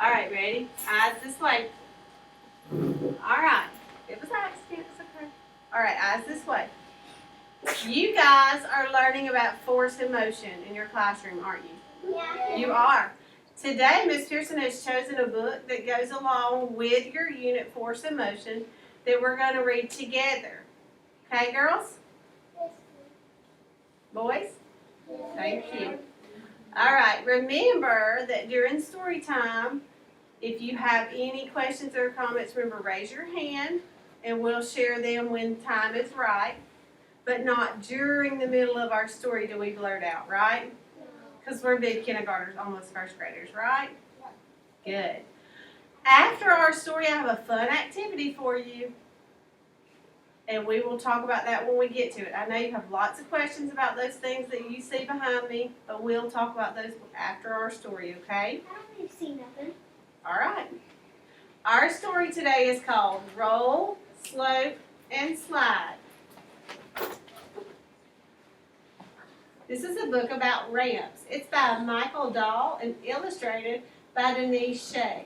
All right, ready? Eyes this way. All right. It was accident. It's okay. All right, eyes this way. You guys are learning about force and motion in your classroom, aren't you? Yeah. You are. Today, Miss Pearson has chosen a book that goes along with your unit force and motion that we're going to read together. Okay, girls? Boys? Thank you. All right, remember that during story time, if you have any questions or comments, remember raise your hand and we'll share them when time is right. But not during the middle of our story do we blurt out, right? Because we're big kindergartners, almost first graders, right? Good. After our story, I have a fun activity for you. And we will talk about that when we get to it. I know you have lots of questions about those things that you see behind me, but we'll talk about those after our story, okay? I don't see nothing. All right. Our story today is called Roll, Slope, and Slide. This is a book about ramps. It's by Michael Dahl and illustrated by Denise Shea.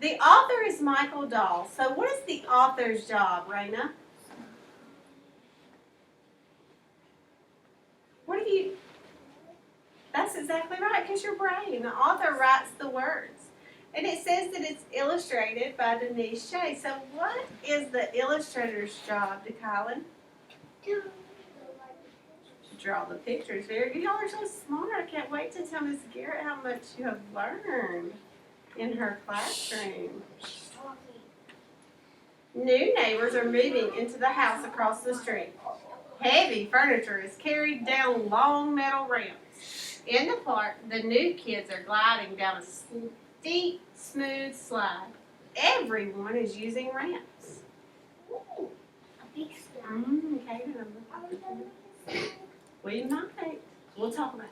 The author is Michael Dahl. So what is the author's job, Raina? What do you... That's exactly right, because your brain. The author writes the words. And it says that it's illustrated by Denise Shea. So what is the illustrator's job, DeKylan? To Draw the pictures. Very good. Y'all are so smart. I can't wait to tell Miss Garrett how much you have learned in her classroom. New neighbors are moving into the house across the street. Heavy furniture is carried down long metal ramps. In the park, the new kids are gliding down a steep, smooth slide. Everyone is using ramps. a big slide. Okay, remember. We might. We'll talk about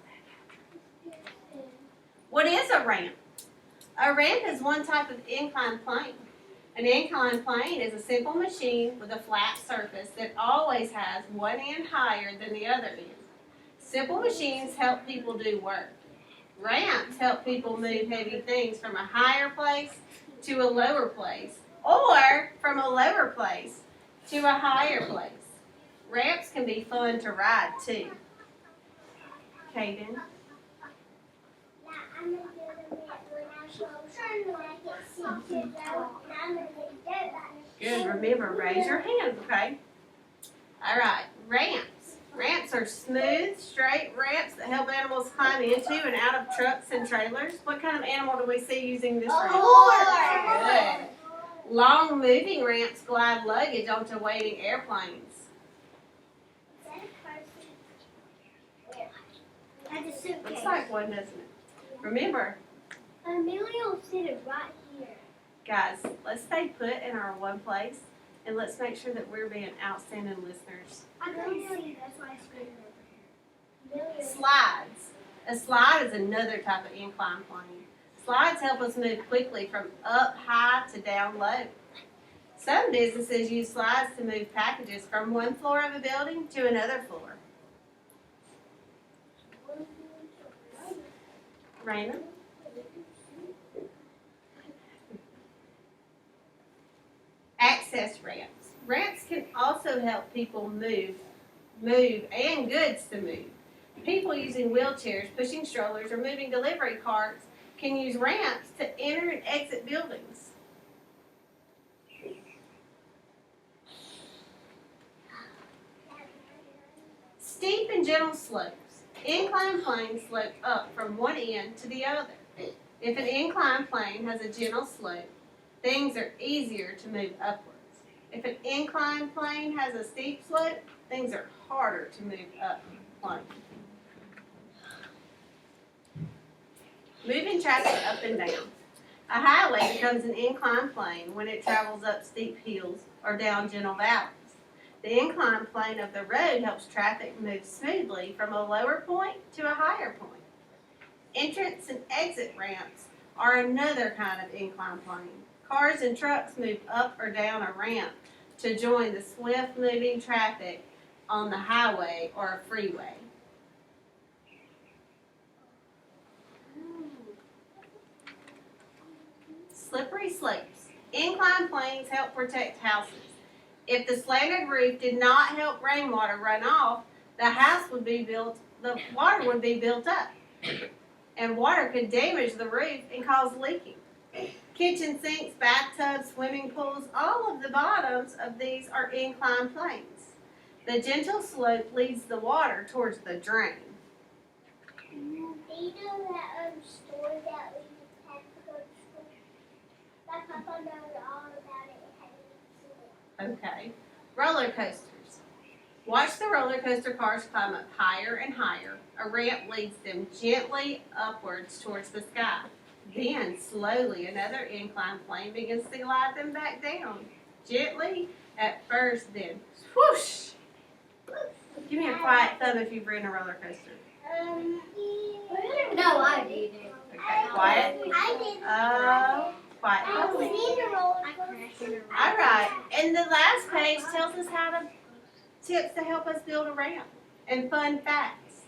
that. What is a ramp? A ramp is one type of inclined plane. An inclined plane is a simple machine with a flat surface that always has one end higher than the other end. Simple machines help people do work. Ramps help people move heavy things from a higher place to a lower place, or from a lower place to a higher place. Ramps can be fun to ride too. Caden? Yeah, I'm gonna do the ramp when I show turn when I get seat to go, and I'm gonna get Good. Remember, raise your hand, okay? All right. Ramps. Ramps are smooth, straight ramps that help animals climb into and out of trucks and trailers. What kind of animal do we see using this ramp? Good. Long moving ramps glide luggage onto waiting airplanes. That's a suitcase. Looks like one, doesn't it? Remember, Amelia will sit it right here. guys, let's stay put in our one place and let's make sure that we're being outstanding listeners. I couldn't see, that's why I scooted over here. Slides. A slide is another type of incline plane. Slides help us move quickly from up high to down low. Some businesses use slides to move packages from one floor of a building to another floor. Raina? Access ramps. Ramps can also help people move and goods to move. People using wheelchairs, pushing strollers, or moving delivery carts can use ramps to enter and exit buildings. Steep and gentle slopes. Inclined planes slope up from one end to the other. If an inclined plane has a gentle slope, things are easier to move upwards. If an inclined plane has a steep slope, things are harder to move up plane. Moving traffic up and down. A highway becomes an inclined plane when it travels up steep hills or down gentle valleys. The inclined plane of the road helps traffic move smoothly from a lower point to a higher point. Entrance and exit ramps are another kind of inclined plane. Cars and trucks move up or down a ramp to join the swift moving traffic on the highway or a freeway. Slippery slopes. Inclined planes help protect houses. If the slanted roof did not help rainwater run off, the water would be built up. And water could damage the roof and cause leaking. Kitchen sinks, bathtubs, swimming pools, all of the bottoms of these are inclined planes. The gentle slope leads the water towards the drain. Do you know that story that we had to go to school? My papa knows all about it. Okay. Roller coasters. Watch the roller coaster cars climb up higher and higher. A ramp leads them gently upwards towards the sky. Then, slowly, another inclined plane begins to glide them back down. Gently at first, then swoosh. Give me a quiet thumb if you've ridden a roller coaster. No, I didn't. Okay, quiet. I did. Quiet. I was in a roller coaster. All right. And the last page tells us tips to help us build a ramp and fun facts.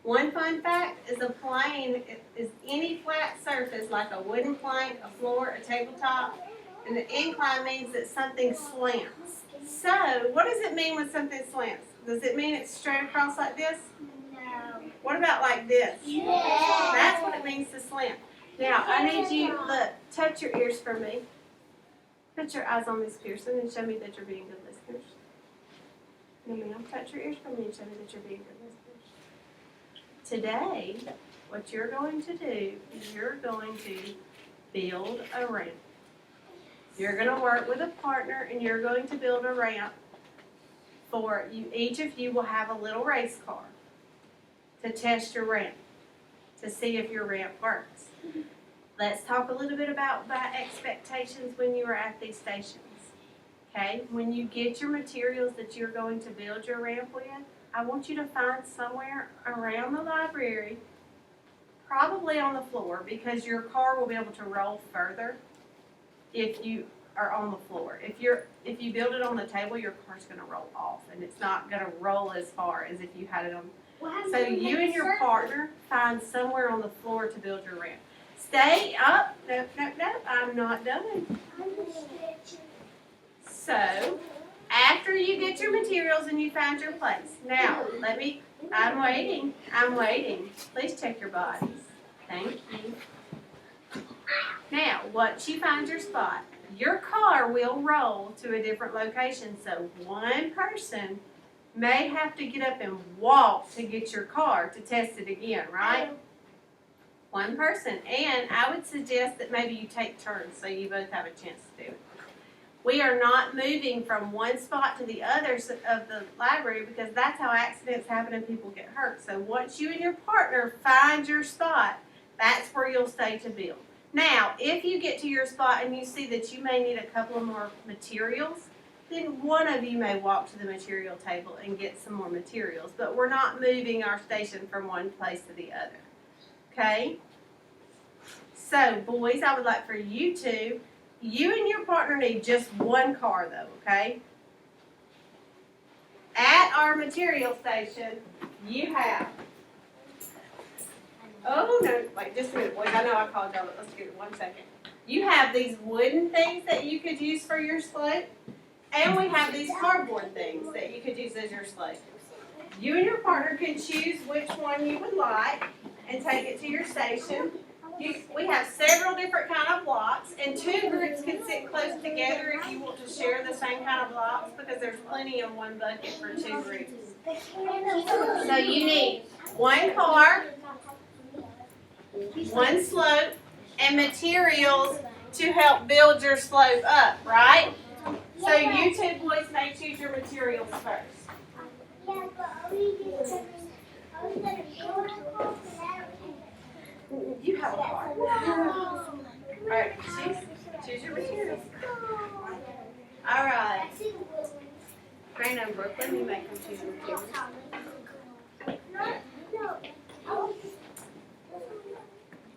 One fun fact is a plane is any flat surface like a wooden plank, a floor, a tabletop, and the incline means that something slants. So, what does it mean when something slants? Does it mean it's straight across like this? No. What about like this? Yeah. That's what it means to slant. Now, I need you, look, touch your ears for me. Put your eyes on Miss Pearson and show me that you're being good listeners. No, ma'am, touch your ears for me and show me that you're being good listeners. Today, what you're going to do is you're going to build a ramp. You're going to work with a partner and you're going to build a ramp for you. Each of you will have a little race car to test your ramp, to see if your ramp works. Let's talk a little bit about expectations when you are at these stations. Okay, when you get your materials that you're going to build your ramp with, I want you to find somewhere around the library, probably on the floor, because your car will be able to roll further if you are on the floor. If you build it on the table, your car's going to roll off, and it's not going to roll as far as if you had it on. So you and your partner find somewhere on the floor to build your ramp. Stay up. No, I'm not done. So, after you get your materials and you find your place. Now, I'm waiting. Please check your bodies. Thank you. Now, once you find your spot, your car will roll to a different location. So, one person may have to get up and walk to get your car to test it again, right? One person. And I would suggest that maybe you take turns so you both have a chance to do it. We are not moving from one spot to the other of the library because that's how accidents happen and people get hurt. So once you and your partner find your spot, that's where you'll stay to build. Now, if you get to your spot and you see that you may need a couple of more materials, then one of you may walk to the material table and get some more materials. But we're not moving our station from one place to the other. Okay? So, boys, I would like for you and your partner need just one car though, okay? At our material station, you have, oh no, wait just a minute, boys, I know I called y'all, but let's give it 1 second. You have these wooden things that you could use for your slope, and we have these cardboard things that you could use as your slope. You and your partner can choose which one you would like and take it to your station. We have several different kind of blocks, and two groups can sit close together if you want to share the same kind of blocks because there's plenty in one bucket for two groups. So you need one car, one slope, and materials to help build your slope up, right? So you two boys may choose your materials first. Yeah, but I was going to go You have a car. Alright, choose your materials. Alright. Grant and Brooklyn, you make them choose your materials.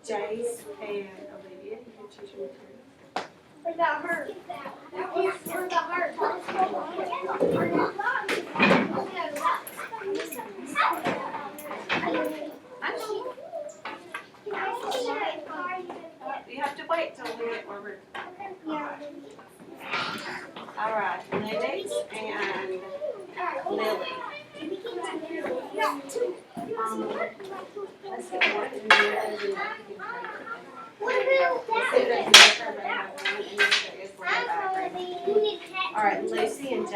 Jace and Olivia, you can choose your materials. What about her? What about her? You have to wait till we get where we're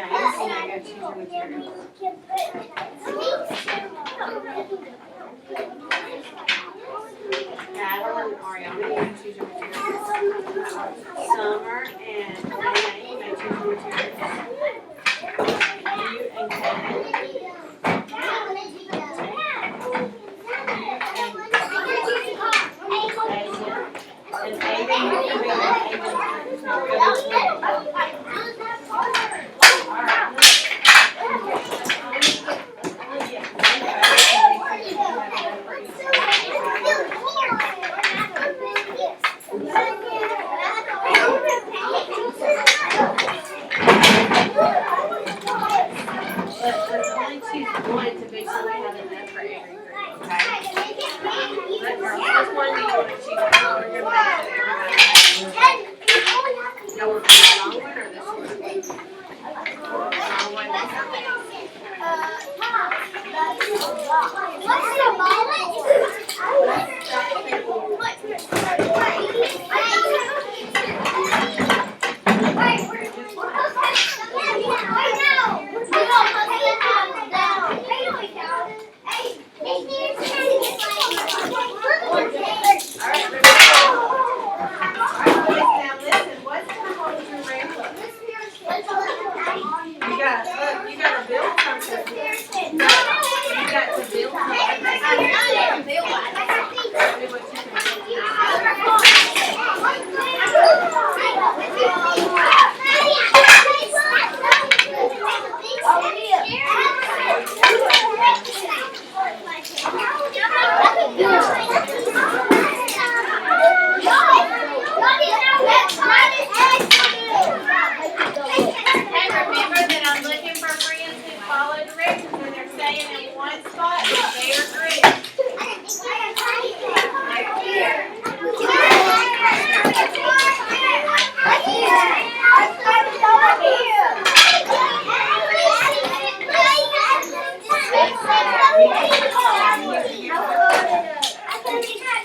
James, you now go choose your materials. Madeline and Ariana, you may choose your materials. Summer and Renee, you may choose your materials. You and Kevin. And Aiden, you can read Aiden's Let's only choose one to be sure we have enough for every group, okay? Which one do you want to choose? We're going to make sure everybody. You want the long one or the short one? Long one is okay. You gotta build something. You got to build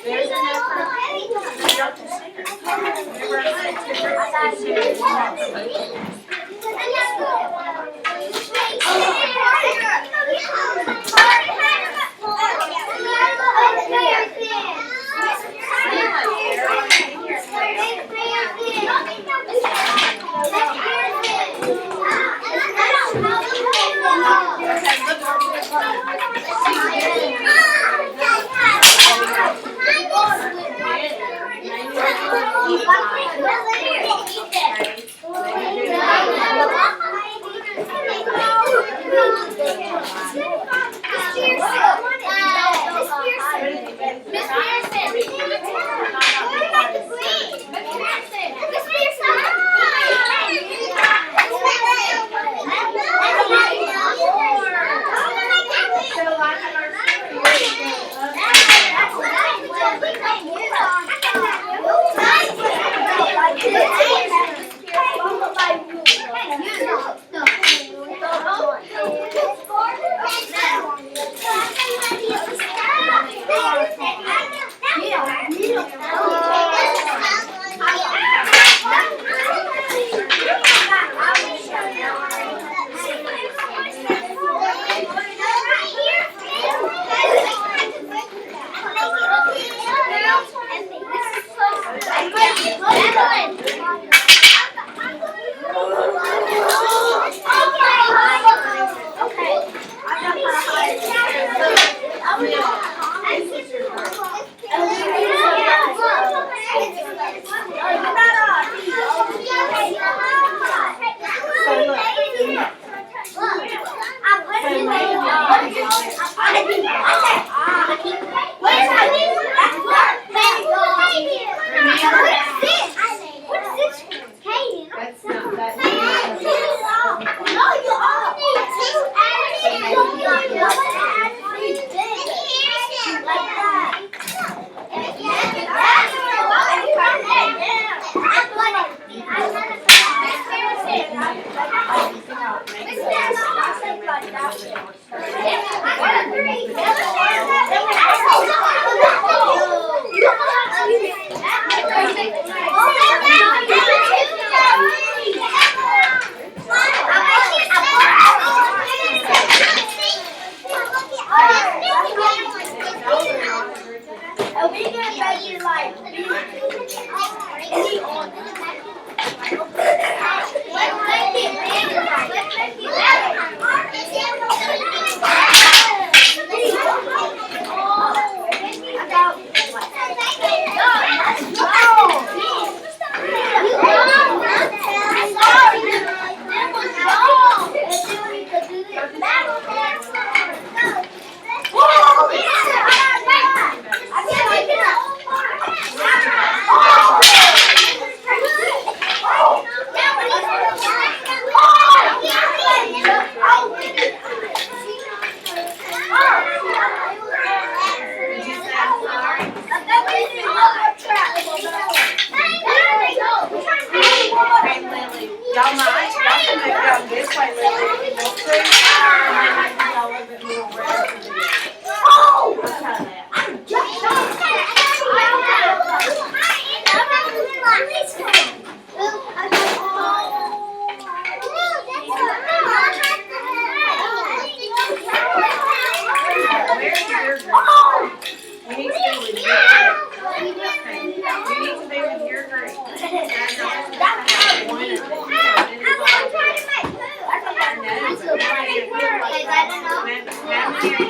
There's enough for Oh!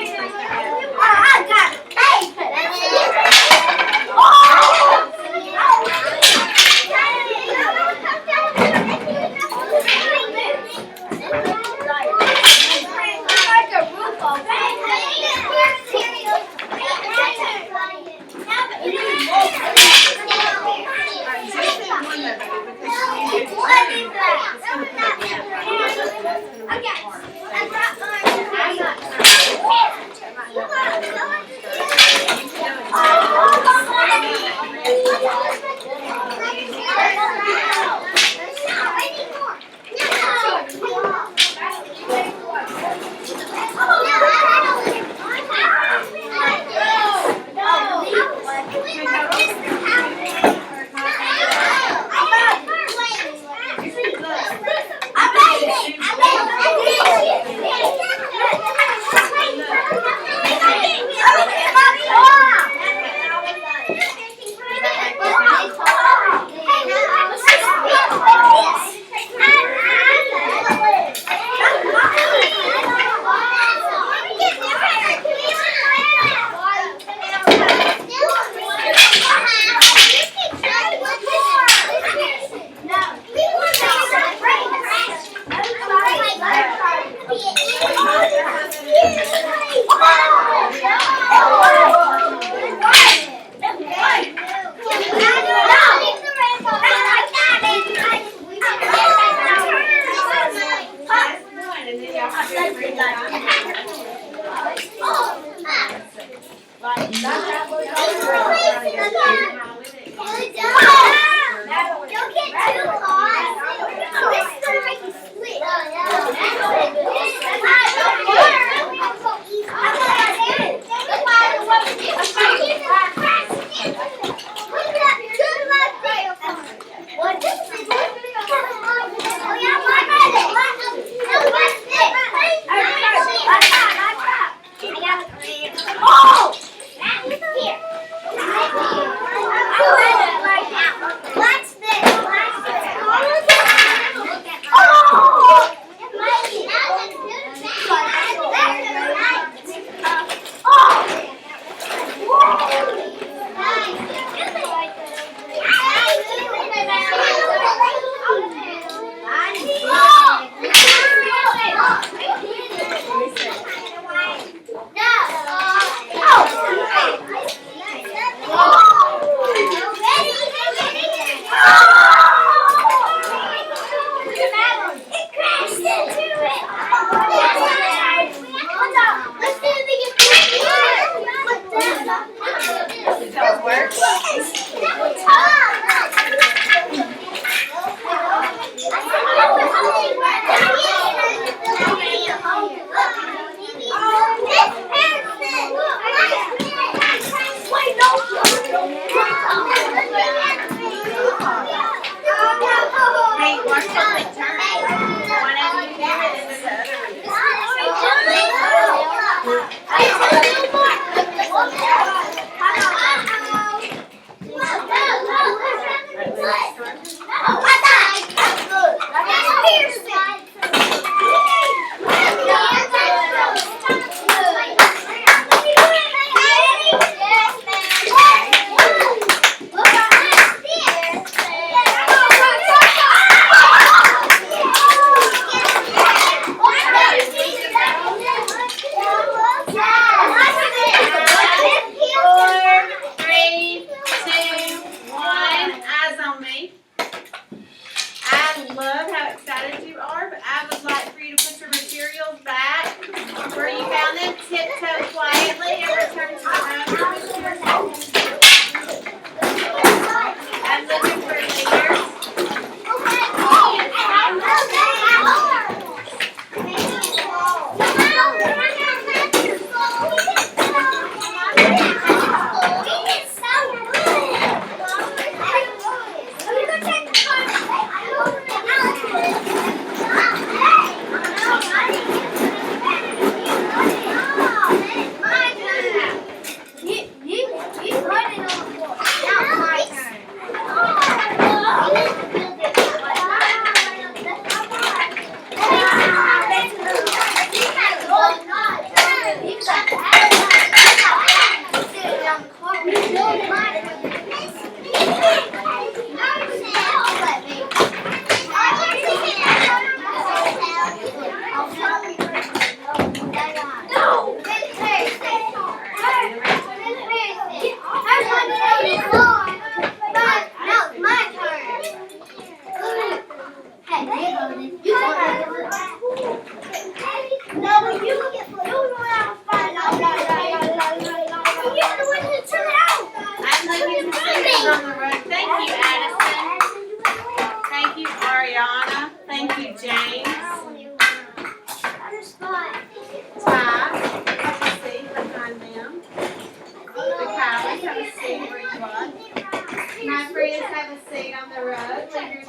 Here.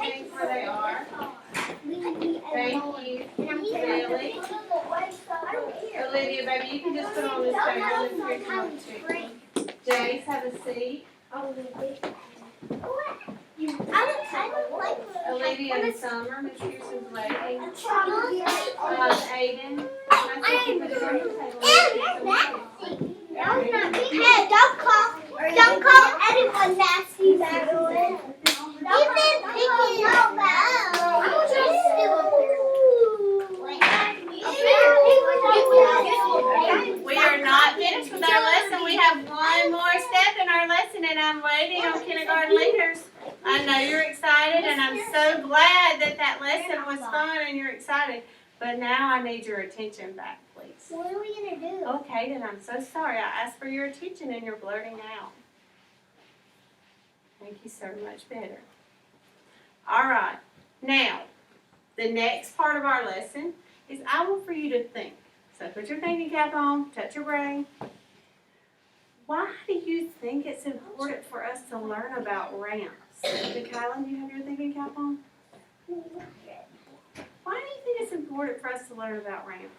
things where they are. Thank you. Lily. Olivia, baby, you can just put on this table if you want to. Jace, have a seat. Olivia and Summer, Miss Pearson's waiting. Aiden. I said you put it on the table. Hey, don't call anyone nasty, Madeline. You've been picking up. We are not finished with our lesson. We have one more step in our lesson, and I'm waiting on kindergarten leaders. I know you're excited, and I'm so glad that that lesson was fun and you're excited. But now I need your attention back, please. What are we going to do? Okay, then I'm so sorry. I asked for your attention, and you're blurting out. Thank you so much better. All right. Now, the next part of our lesson is I want for you to think. So put your thinking cap on, touch your brain. Why do you think it's important for us to learn about ramps? Kylan, do you have your thinking cap on? Why do you think it's important for us to learn about ramps?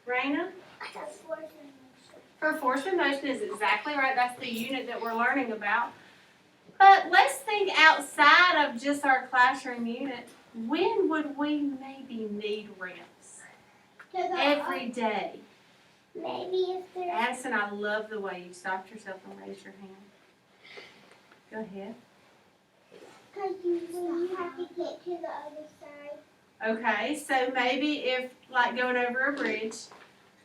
Raina? For force and motion is exactly right. That's the unit that we're learning about. But let's think outside of just our classroom unit. When would we maybe need ramps? Every day. Maybe if there's... Addison, I love the way you stopped yourself and raised your hand. Go ahead. Because you have to get to the other side. Okay, so maybe if, like going over a bridge,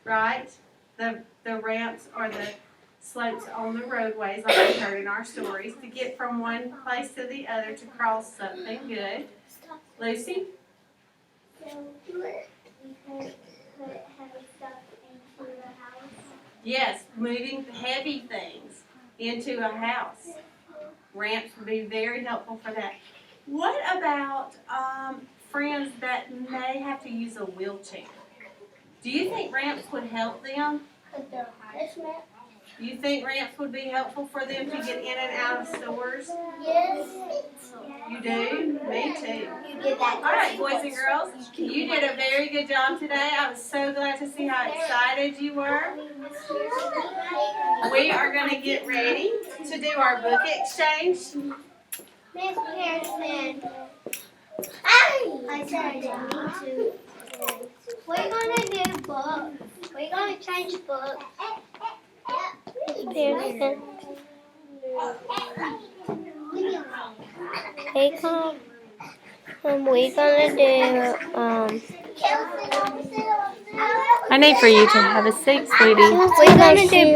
right? The ramps or the slopes on the roadways, like we heard in our stories, to get from one place to the other to cross something. Good. Lucy? So we could put heavy stuff into the house. Yes, moving heavy things into a house. Ramps would be very helpful for that. What about friends that may have to use a wheelchair? Do you think ramps would help them? Because they're high. Do you think ramps would be helpful for them to get in and out of stores? Yes. You do? Me too. You did that. All right, boys and girls, you did a very good job today. I was so glad to see how excited you were. We are going to get ready to do our book exchange. Miss Pearson. I said I didn't need to. We're going to do books. We're going to change books. Pearson. Hey, come. We're gonna do, I need for you to have a seat, sweetie. we're gonna do,